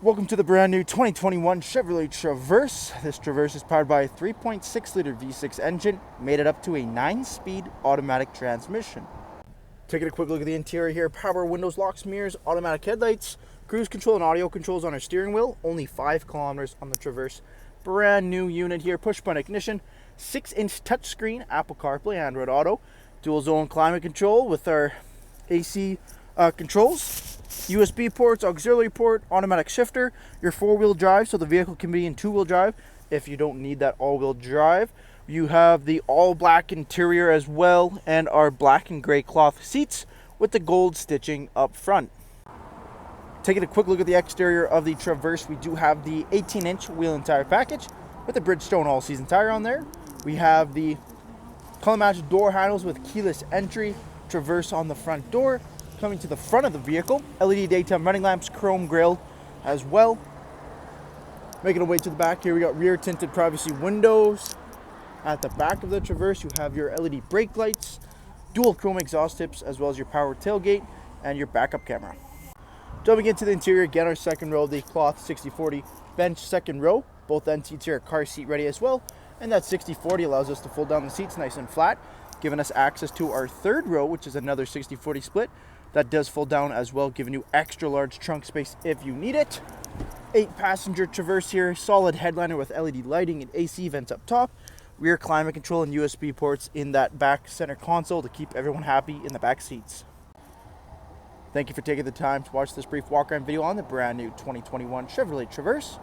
Welcome to the brand new 2021 Chevrolet Traverse. This Traverse is powered by a 3.6 liter V6 engine, made it up to a 9-speed automatic transmission. Taking a quick look at the interior here, power windows, locks, mirrors, automatic headlights, cruise control and audio controls on our steering wheel, only 5 kilometers on the Traverse. Brand new unit here, push button ignition, 6-inch touchscreen, Apple CarPlay, Android Auto, dual zone climate control with our AC controls, USB ports, auxiliary port, automatic shifter, your 4-wheel drive, so the vehicle can be in 2-wheel drive if you don't need that all-wheel drive. You have the all-black interior as well, and our black and gray cloth seats with the gold stitching up front. Taking a quick look at the exterior of the Traverse, we do have the 18-inch wheel and tire package with the Bridgestone all-season tire on there. We have the color-matched door handles with keyless entry, Traverse on the front door. Coming to the front of the vehicle, LED daytime running lamps, chrome grille as well. Making our way to the back here, we got rear tinted privacy windows. At the back of the Traverse, you have your LED brake lights, dual chrome exhaust tips, as well as your power tailgate and your backup camera. Jumping into the interior, again, our second row, the cloth 60/40 bench second row. Both end seats here are car seat ready as well. And that 60/40 allows us to fold down the seats nice and flat, giving us access to our third row, which is another 60/40 split. That does fold down as well, giving you extra large trunk space if you need it. 8-passenger Traverse here, solid headliner with LED lighting and AC vents up top. Rear climate control and USB ports in that back center console to keep everyone happy in the back seats. Thank you for taking the time to watch this brief walk-around video on the brand new 2021 Chevrolet Traverse.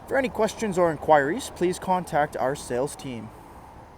For any questions or inquiries, please contact our sales team.